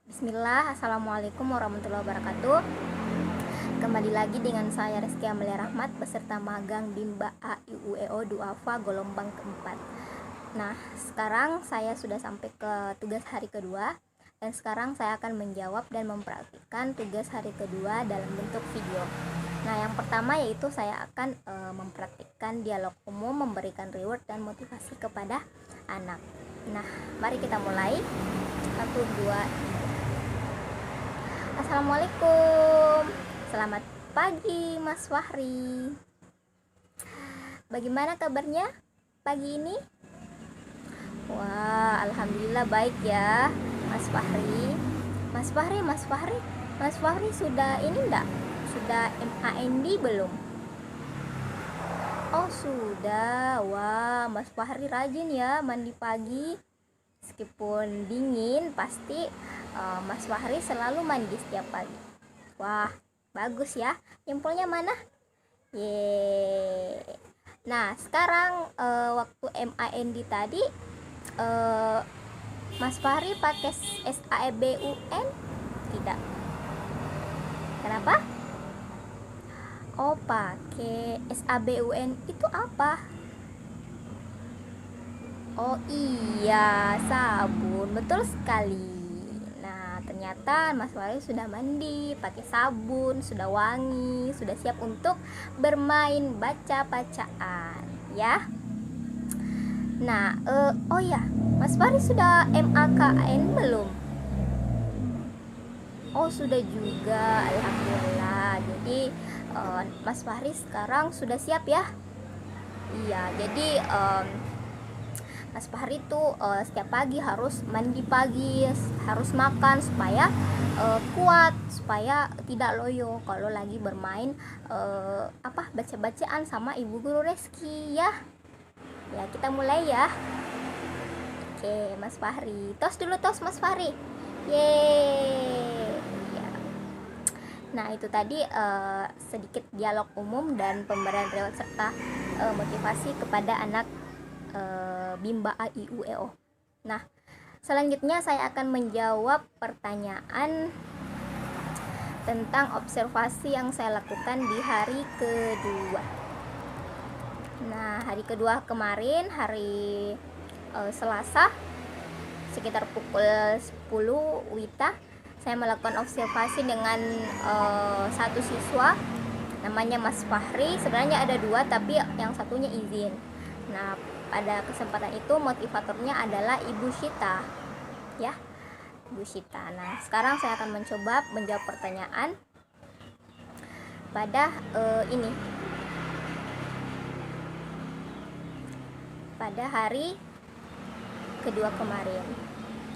Bismillah, Assalamualaikum warahmatullahi wabarakatuh. Kembali lagi dengan saya Rizky Amelia Rahmat beserta magang Bimba AIUEO Duafa gelombang keempat. Nah, sekarang saya sudah sampai ke tugas hari kedua, dan sekarang saya akan menjawab dan mempraktikkan tugas hari kedua dalam bentuk video. Nah, yang pertama yaitu saya akan mempraktikkan dialog umum, memberikan reward dan motivasi kepada anak. Nah, mari kita mulai. 1, 2, 3. Assalamualaikum. Selamat pagi Mas Fahri. Bagaimana kabarnya pagi ini? Wah, alhamdulillah baik ya Mas Fahri. Mas Fahri sudah ini enggak? Sudah MAND belum? Oh, sudah. Wah, Mas Fahri rajin ya mandi pagi. Meskipun dingin, pasti Mas Fahri selalu mandi setiap pagi. Wah, bagus ya. Jempolnya mana? Yeay. Nah, sekarang waktu MAND tadi Mas Fahri pakai SABUN? Tidak. Kenapa? Oh, pakai SABUN. Itu apa? Oh iya, sabun. Betul sekali. Nah, ternyata Mas Fahri sudah mandi, pakai sabun, sudah wangi, sudah siap untuk bermain baca-bacaan, ya. Nah, oh ya, Mas Fahri sudah MAKN belum? Oh, sudah juga, alhamdulillah. Jadi Mas Fahri sekarang sudah siap ya? Iya, jadi Mas Fahri tuh setiap pagi harus mandi pagi, harus makan supaya kuat, supaya tidak loyo kalau lagi bermain baca-bacaan sama Ibu Guru Reski ya. Ya, kita mulai ya. Oke, Mas Fahri. Tos dulu tos Mas Fahri. Yeay. Ya. Nah, itu tadi sedikit dialog umum dan pemberian reward serta motivasi kepada anak Bimba AIUEO. Nah, selanjutnya saya akan menjawab pertanyaan tentang observasi yang saya lakukan di hari kedua. Nah, hari kedua kemarin, hari Selasa, sekitar pukul 10 WITA, saya melakukan observasi dengan satu siswa, namanya Mas Fahri. Sebenarnya ada 2, tapi yang satunya izin. Nah, pada kesempatan itu motivatornya adalah Ibu Syita, ya, Ibu Syita. Nah, sekarang saya akan mencoba menjawab pertanyaan pada pada hari kedua kemarin.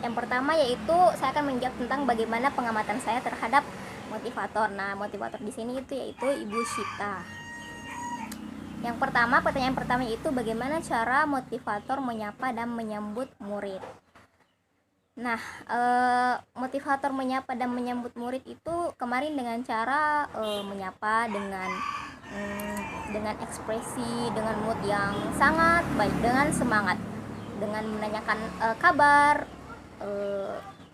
Yang pertama yaitu saya akan menjawab tentang bagaimana pengamatan saya terhadap motivator. Nah, motivator di sini itu yaitu Ibu Syita. Yang pertama, pertanyaan pertama itu bagaimana cara motivator menyapa dan menyambut murid. Nah, motivator menyapa dan menyambut murid itu kemarin dengan cara menyapa dengan ekspresi, dengan mood yang sangat baik, dengan semangat, dengan menanyakan kabar,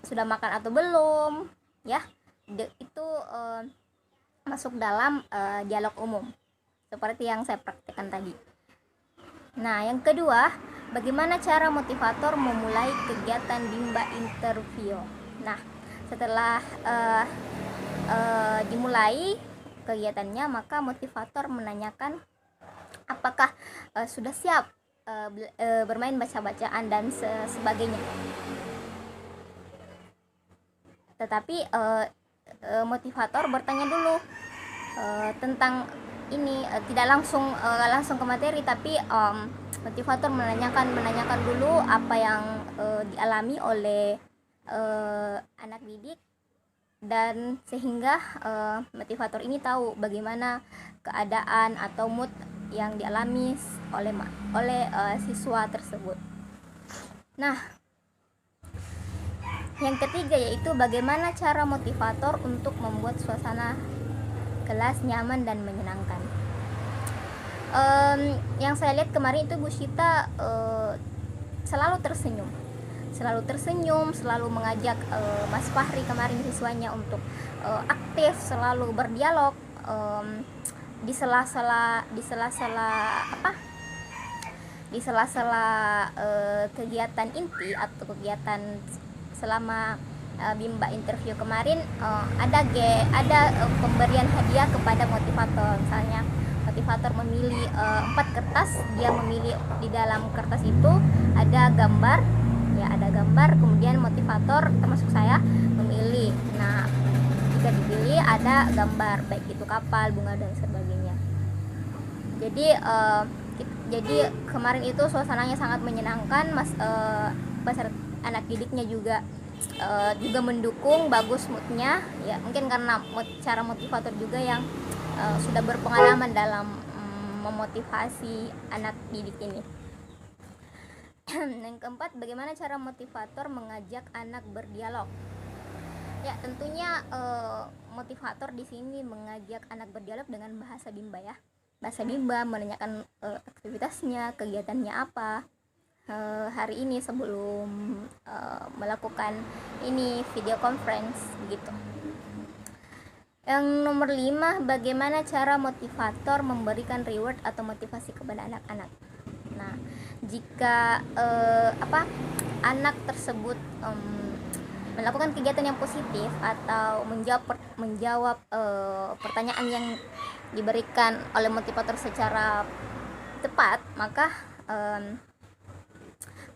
sudah makan atau belum, ya. Itu masuk dalam dialog umum seperti yang saya praktekkan tadi. Nah, yang kedua, bagaimana cara motivator memulai kegiatan Bimba interview. Nah, setelah dimulai kegiatannya, maka motivator menanyakan apakah sudah siap bermain baca-bacaan dan sebagainya. Tetapi motivator bertanya dulu tentang ini, tidak langsung ke materi, tapi motivator menanyakan dulu apa yang dialami oleh anak didik, dan sehingga motivator ini tahu bagaimana keadaan atau mood yang dialami oleh siswa tersebut. Nah, yang ketiga yaitu bagaimana cara motivator untuk membuat suasana kelas nyaman dan menyenangkan. Yang saya lihat kemarin itu Bu Syita selalu tersenyum. selalu tersenyum, selalu mengajak Mas Fahri kemarin siswanya untuk aktif, selalu berdialog di sela-sela kegiatan inti atau kegiatan selama Bimba interview kemarin. Ada pemberian hadiah kepada motivator. Misalnya motivator memilih 4 kertas, dia memilih di dalam kertas itu ada gambar, kemudian motivator termasuk saya memilih. Nah, jika dipilih ada gambar, baik itu kapal, bunga dan sebagainya. Jadi kemarin itu suasananya sangat menyenangkan. Peserta anak didiknya juga mendukung, bagus moodnya ya, mungkin karena cara motivator juga yang sudah berpengalaman dalam memotivasi anak didik ini. Yang keempat, bagaimana cara motivator mengajak anak berdialog? Ya, tentunya motivator di sini mengajak anak berdialog dengan bahasa Bimba ya. Bahasa Bimba, menanyakan aktivitasnya, kegiatannya apa hari ini sebelum melakukan ini video conference begitu. Yang nomor 5, bagaimana cara motivator memberikan reward atau motivasi kepada anak-anak. Nah, jika anak tersebut melakukan kegiatan yang positif atau menjawab pertanyaan yang diberikan oleh motivator secara tepat, maka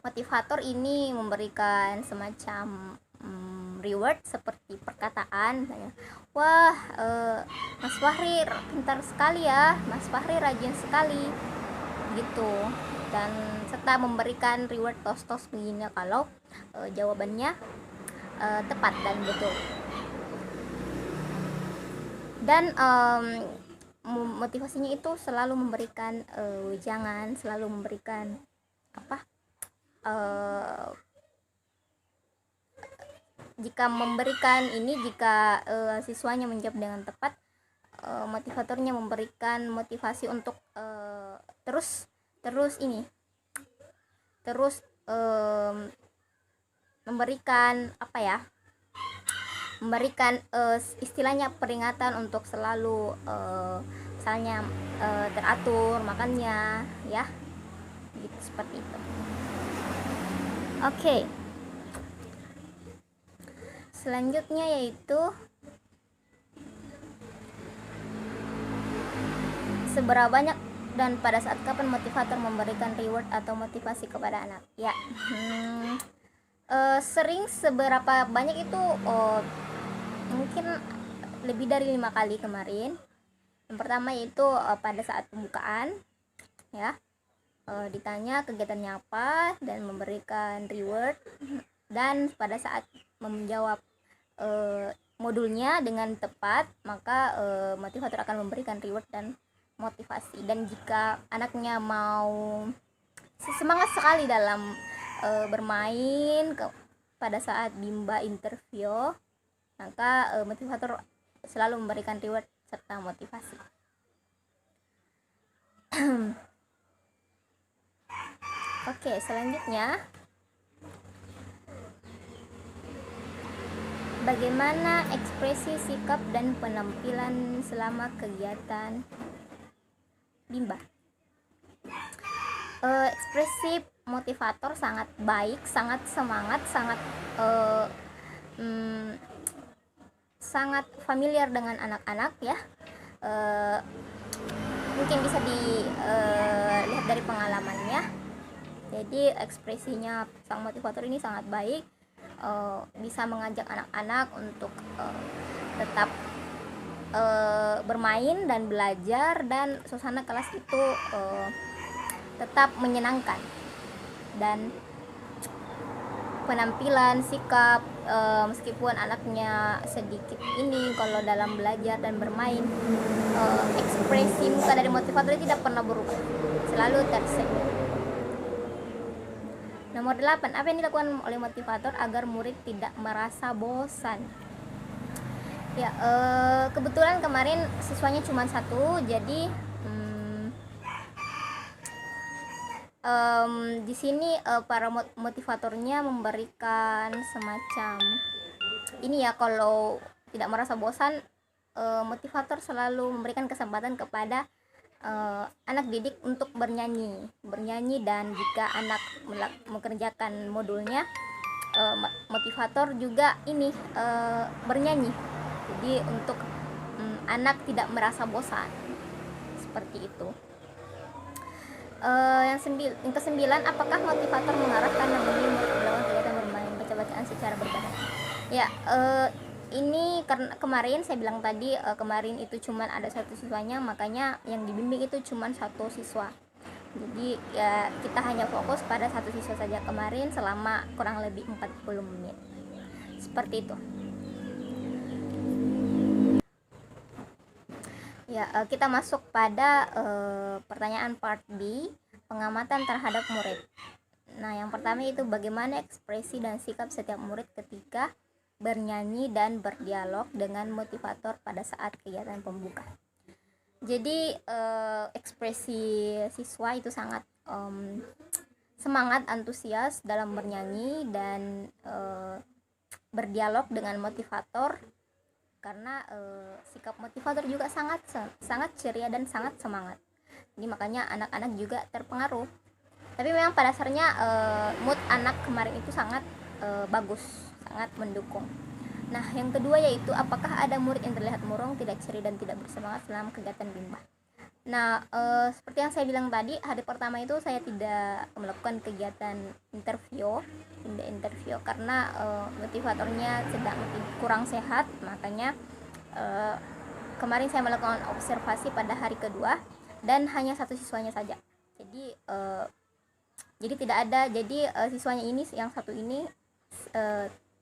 motivator ini memberikan semacam reward seperti perkataan, wah Mas Fahri pintar sekali ya, Mas Fahri rajin sekali gitu, dan serta memberikan reward tos-tos begini kalau jawabannya tepat dan betul. Dan motivasinya itu selalu memberikan wejangan, selalu memberikan jika siswanya menjawab dengan tepat, motivatornya memberikan motivasi untuk terus memberikan istilahnya peringatan untuk selalu misalnya teratur makannya ya, gitu, seperti itu. Oke. Selanjutnya yaitu seberapa banyak dan pada saat kapan motivator memberikan reward atau motivasi kepada anak ya. Sering seberapa banyak itu mungkin lebih dari 5 kali kemarin. Yang pertama yaitu pada saat pembukaan ya, ditanya kegiatannya apa dan memberikan reward, dan pada saat menjawab modulnya dengan tepat, maka motivator akan memberikan reward dan motivasi. Dan jika anaknya mau semangat sekali dalam bermain pada saat Bimba interview, maka motivator selalu memberikan reward serta motivasi. Oke, selanjutnya bagaimana ekspresi, sikap, dan penampilan selama kegiatan Bimba. Ekspresi motivator sangat baik, sangat semangat, sangat familiar dengan anak-anak ya. Mungkin bisa dilihat dari pengalamannya. Jadi ekspresinya sang motivator ini sangat baik, bisa mengajak anak-anak untuk tetap bermain dan belajar, dan suasana kelas itu tetap menyenangkan. Dan penampilan, sikap, meskipun anaknya sedikit ini kalau dalam belajar dan bermain, ekspresi muka dari motivator tidak pernah berubah, selalu tersenyum. Nomor 8, apa yang dilakukan oleh motivator agar murid tidak merasa bosan? Ya, kebetulan kemarin siswanya cuma 1, jadi Di sini para motivatornya memberikan semacam ini ya, kalau tidak merasa bosan, motivator selalu memberikan kesempatan kepada anak didik untuk bernyanyi, dan jika anak mengerjakan modulnya, motivator juga ini bernyanyi. Jadi untuk anak tidak merasa bosan, seperti itu. Yang kesembilan, apakah motivator mengarahkan dan murid melakukan kegiatan bermain baca-bacaan secara berbadan? Ya, ini karena kemarin saya bilang tadi, kemarin itu cuman ada satu siswanya, makanya yang dibimbing itu cuman satu siswa. Jadi ya kita hanya fokus pada satu siswa saja kemarin selama kurang lebih 40 menit. Seperti itu. Ya, kita masuk pada pertanyaan part B, pengamatan terhadap murid. Nah, yang pertama itu bagaimana ekspresi dan sikap setiap murid ketika bernyanyi dan berdialog dengan motivator pada saat kegiatan pembuka. Jadi ekspresi siswa itu sangat semangat, antusias dalam bernyanyi dan berdialog dengan motivator, karena sikap motivator juga sangat ceria dan sangat semangat. Jadi makanya anak-anak juga terpengaruh. Tapi memang pada dasarnya mood anak kemarin itu sangat bagus, sangat mendukung. Nah, yang kedua yaitu apakah ada murid yang terlihat murung, tidak ceria dan tidak bersemangat selama kegiatan bimbel. Nah, seperti yang saya bilang tadi, hari pertama itu saya tidak melakukan kegiatan interview karena motivatornya sedang kurang sehat, makanya kemarin saya melakukan observasi pada hari kedua dan hanya satu siswanya saja. Jadi tidak ada, siswanya ini yang satu ini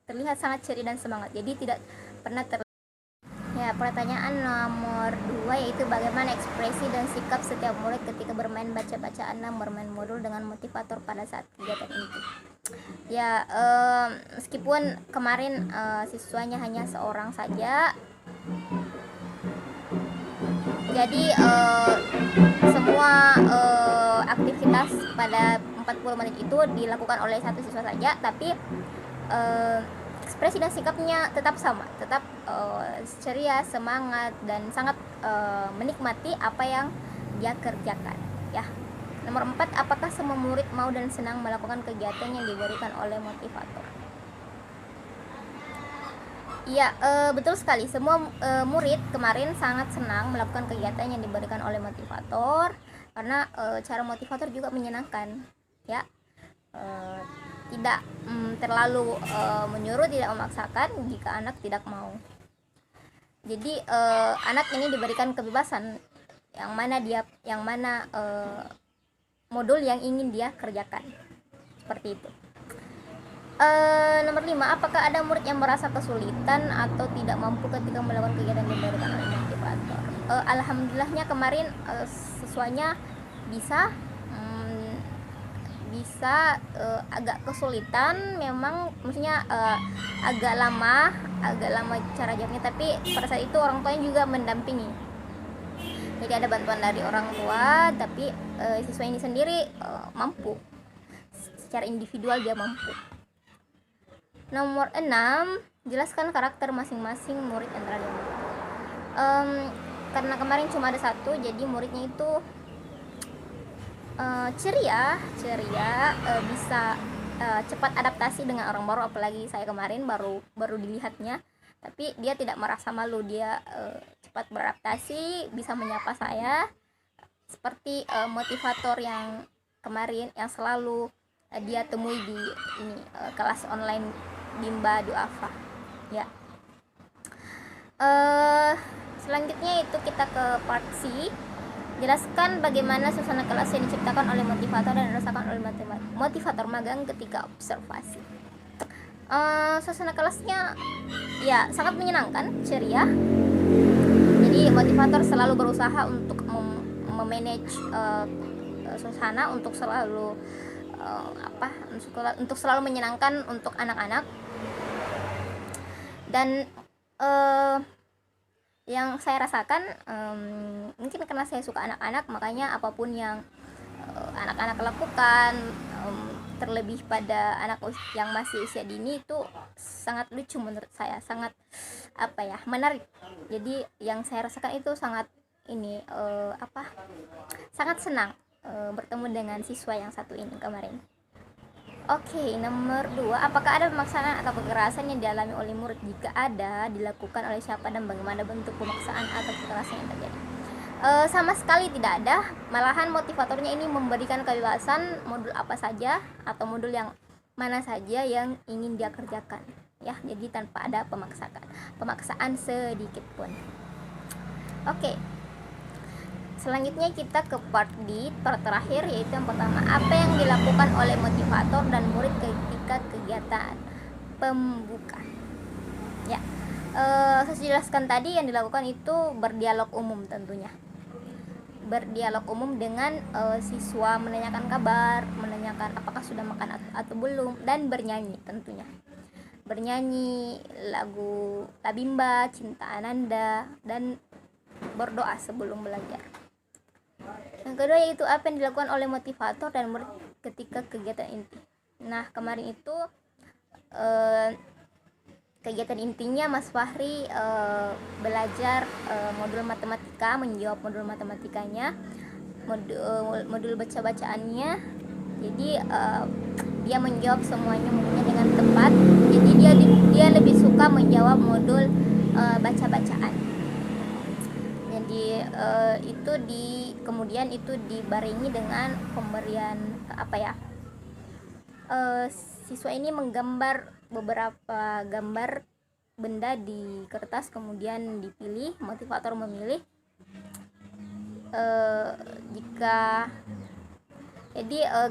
terlihat sangat ceria dan semangat, jadi tidak pernah Ya, pertanyaan nomor 2 yaitu bagaimana ekspresi dan sikap setiap murid ketika bermain baca-bacaan dan bermain modul dengan motivator pada saat kegiatan ini. Ya, meskipun kemarin siswanya hanya seorang saja, jadi semua aktivitas pada 40 menit itu dilakukan oleh satu siswa saja, tapi ekspresi dan sikapnya tetap sama, tetap ceria, semangat, dan sangat menikmati apa yang dia kerjakan ya. Nomor 4, apakah semua murid mau dan senang melakukan kegiatan yang diberikan oleh motivator? Iya, betul sekali, semua murid kemarin sangat senang melakukan kegiatan yang diberikan oleh motivator, karena cara motivator juga menyenangkan ya. Tidak terlalu menyuruh, tidak memaksakan jika anak tidak mau. Jadi anak ini diberikan kebebasan yang mana modul yang ingin dia kerjakan, seperti itu. Nomor 5, apakah ada murid yang merasa kesulitan atau tidak mampu ketika melakukan kegiatan yang diberikan oleh motivator? Alhamdulillahnya kemarin siswanya bisa agak kesulitan memang, maksudnya agak lama cara jawabnya, tapi pada saat itu orang tuanya juga mendampingi, jadi ada bantuan dari orang tua, tapi siswa ini sendiri mampu secara individual, dia mampu. Nomor 6, jelaskan karakter masing-masing murid yang terlihat. Karena kemarin cuma ada satu, jadi muridnya itu ceria, bisa cepat adaptasi dengan orang baru, apalagi saya kemarin baru dilihatnya, tapi dia tidak merasa malu, dia cepat beradaptasi, bisa menyapa saya seperti motivator yang kemarin yang selalu dia temui di kelas online Bimba Duafa ya. Selanjutnya itu kita ke part C. Jelaskan bagaimana suasana kelas yang diciptakan oleh motivator dan dirasakan oleh motivator magang ketika observasi. Suasana kelasnya ya sangat menyenangkan, ceria. Jadi motivator selalu berusaha untuk memanage suasana untuk selalu untuk selalu menyenangkan untuk anak-anak. Dan yang saya rasakan, mungkin karena saya suka anak-anak, makanya apapun yang anak-anak lakukan, terlebih pada anak yang masih usia dini, itu sangat lucu menurut saya, sangat menarik. Jadi yang saya rasakan itu sangat sangat senang bertemu dengan siswa yang satu ini kemarin. Oke, nomor 2, apakah ada pemaksaan atau kekerasan yang dialami oleh murid? Jika ada, dilakukan oleh siapa dan bagaimana bentuk pemaksaan atau kekerasan yang terjadi? Sama sekali tidak ada. Malahan motivatornya ini memberikan kebebasan modul apa saja atau modul yang mana saja yang ingin dia kerjakan, ya. Jadi tanpa ada pemaksaan sedikit pun. Oke. Selanjutnya kita ke part terakhir, yaitu yang pertama, apa yang dilakukan oleh motivator dan murid ketika kegiatan pembuka. Ya, saya jelaskan tadi yang dilakukan itu berdialog umum tentunya. Berdialog umum dengan siswa, menanyakan kabar, menanyakan apakah sudah makan atau belum, dan bernyanyi tentunya. Bernyanyi lagu Tabimba, Cinta Ananda, dan berdoa sebelum belajar. Yang kedua yaitu apa yang dilakukan oleh motivator dan murid ketika kegiatan inti. Nah, kemarin itu kegiatan intinya Mas Fahri belajar modul matematika, menjawab modul matematikanya, modul baca-bacaannya. Jadi dia menjawab semuanya modulnya dengan tepat. Jadi dia lebih suka menjawab modul baca-bacaan. Jadi kemudian itu dibarengi dengan pemberian siswa ini menggambar beberapa gambar benda di kertas, kemudian dipilih, motivator memilih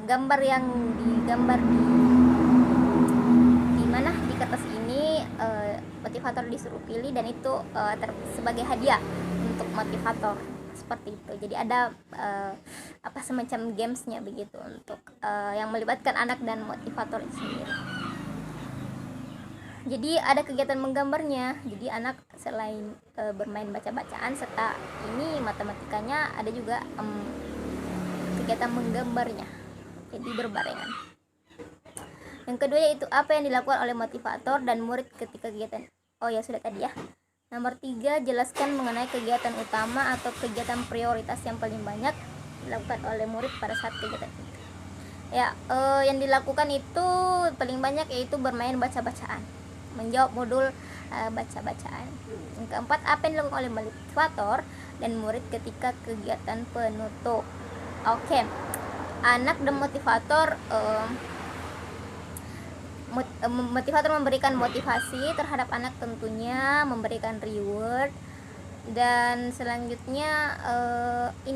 gambar yang digambar di kertas ini, motivator disuruh pilih, dan itu sebagai hadiah untuk motivator, seperti itu. Jadi ada semacam gamesnya begitu untuk yang melibatkan anak dan motivator itu sendiri. Jadi ada kegiatan menggambarnya. Jadi anak selain bermain baca-bacaan serta ini matematikanya, ada juga kegiatan menggambarnya. Jadi berbarengan. Yang kedua yaitu apa yang dilakukan oleh motivator dan murid ketika kegiatan. Oh ya, sudah tadi ya. Nomor 3, jelaskan mengenai kegiatan utama atau kegiatan prioritas yang paling banyak dilakukan oleh murid pada saat kegiatan itu. Ya, yang dilakukan itu paling banyak yaitu bermain baca-bacaan, menjawab modul baca-bacaan. Yang keempat, apa yang dilakukan oleh motivator dan murid ketika kegiatan penutup. Oke, anak dan motivator memberikan motivasi terhadap anak, tentunya memberikan reward, dan selanjutnya ini